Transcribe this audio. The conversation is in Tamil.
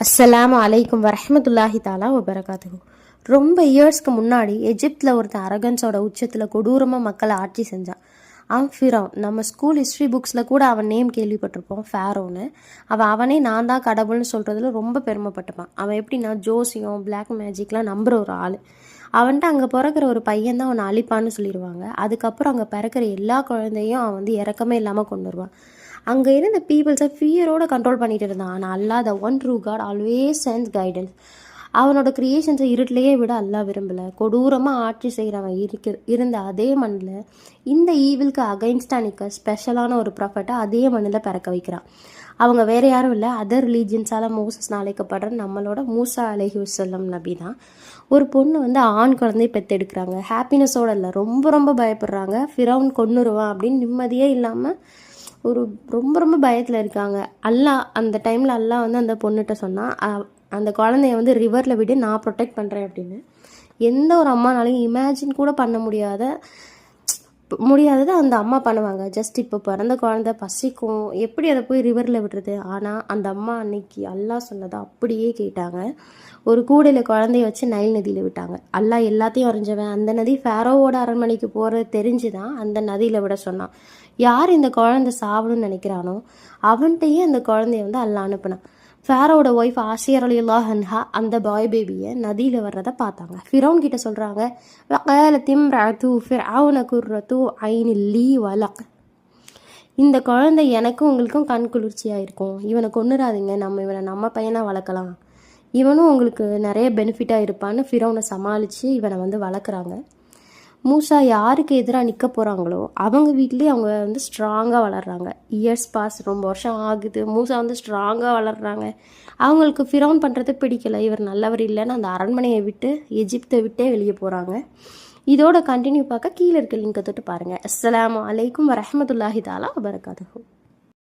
அஸ்ஸலாமு அலைக்கும் வரஹ்மத்துல்லாஹி தாலா வபரகாத்துஹு. ரொம்ப இயர்ஸ்க்கு முன்னாடி எஜிப்தில் ஒருத்தன் அரகன்ஸோட உச்சத்தில் கொடூரமாக மக்களை ஆட்சி செஞ்சான். அவன் ஃபிரௌன். நம்ம ஸ்கூல் ஹிஸ்ட்ரி புக்ஸில் கூட அவன் நேம் கேள்விப்பட்டிருப்போம், ஃபேரோன்னு. அவனே நான் தான் கடவுள்னு சொல்கிறதுல ரொம்ப பெருமைப்பட்டுப்பான். அவன் எப்படின்னா ஜோசியம், பிளாக் மேஜிக்லாம் நம்புகிற ஒரு ஆள். அவன்கிட்ட அங்கே பிறக்கிற ஒரு பையன் தான் அவனை அழிப்பான்னு சொல்லிடுவாங்க. அதுக்கப்புறம் அங்கே பிறக்கிற எல்லா குழந்தையும் அவன் வந்து இறக்கமே இல்லாமல் கொண்டு வருவான். அங்கே இருந்த பீப்புள்ஸை ஃபியரோட கண்ட்ரோல் பண்ணிட்டு இருந்தான். ஆனால் Allah the one true God always sends guidance. அவனோட கிரியேஷன்ஸை இருட்டிலேயே விட அல்லாஹ் விரும்பலை. கொடூரமாக ஆட்சி செய்கிறவன் இருந்த அதே மண்ணில் இந்த ஈவிலுக்கு அகைன்ஸ்டாக நிற்க ஸ்பெஷலான ஒரு ப்ராஃபட்டை அதே மண்ணில் பிறக்க வைக்கிறான். அவங்க வேறு யாரும் இல்லை, அதர் ரிலீஜியன்ஸால் மோசஸ் அழைக்கப்படுற நம்மளோட மூசா அலைஹி வஸல்லம் நபி தான். ஒரு பொண்ணு வந்து ஆண் குழந்தைய பெற்றெடுக்கிறாங்க. ஹாப்பினஸோடு இல்லை, ரொம்ப ரொம்ப பயப்படுறாங்க. ஃபிரௌன் கொன்னுருவான் அப்படின்னு நிம்மதியே இல்லாமல் ஒரு ரொம்ப ரொம்ப பயத்தில் இருக்காங்க. அல்லாஹ் அந்த டைமில் அல்லாஹ் வந்து அந்த பொண்ணுகிட்ட சொன்னால், அந்த குழந்தைய வந்து ரிவரில் விட்டு நான் ப்ரொடெக்ட் பண்ணுறேன் அப்படின்னு. எந்த ஒரு அம்மானாலையும் இமேஜின் கூட பண்ண முடியாததை அந்த அம்மா பண்ணுவாங்க. ஜஸ்ட் இப்போ பிறந்த குழந்தை பசிக்கும், எப்படி அதை போய் ரிவரில் விடுறது? ஆனால் அந்த அம்மா அன்னைக்கு அல்லாஹ் சொன்னதை அப்படியே கேட்டாங்க. ஒரு கூடையில் குழந்தைய வச்சு நைல் நதியில் விட்டாங்க. அல்லாஹ் எல்லாத்தையும் அறிஞ்சவன். அந்த நதி ஃபேரோவோட அரண்மனைக்கு போகிறது தெரிஞ்சு தான் அந்த நதியில் விட சொன்னான். யார் இந்த குழந்தை சாவணும்னு நினைக்கிறானோ அவன்கிட்டயே அந்த குழந்தைய வந்து அல்லாஹ் அனுப்புனான். ஃபேரோட ஒய்ஃப் ஆசியா ரலியல்லாஹு அன்ஹா அந்த பாய் பேபியை நதியில் வர்றதை பார்த்தாங்க. ஃபிரௌன் கிட்ட சொல்கிறாங்க, இந்த குழந்தை எனக்கும் உங்களுக்கும் கண் குளிர்ச்சியாக இருக்கும், இவனை கொன்னுறாதீங்க, இவனை நம்ம பையனாக வளர்க்கலாம், இவனும் உங்களுக்கு நிறைய பெனிஃபிட்டாக இருப்பான்னு ஃபிரௌனை சமாளித்து இவனை வந்து வளர்க்குறாங்க. மூசா யாருக்கு எதிராக நிற்க போகிறாங்களோ அவங்க வீட்லேயே அவங்க வந்து ஸ்ட்ராங்காக வளர்கிறாங்க. இயர்ஸ் பாஸ், ரொம்ப வருஷம் ஆகுது. மூசா வந்து ஸ்ட்ராங்காக வளர்கிறாங்க. அவங்களுக்கு ஃபிரௌன் பண்ணுறது பிடிக்கலை, இவர் நல்லவர் இல்லைன்னு அந்த அரண்மனையை விட்டு எஜிப்தை விட்டே வெளியே போகிறாங்க. இதோட கண்டினியூ பார்க்க கீழே இருக்க லிங்கை தொட்டு பாருங்கள். அஸ்ஸலாமு அலைக்கும் வரஹ்மத்துல்லாஹி தஆலா வபரகாத்துஹு.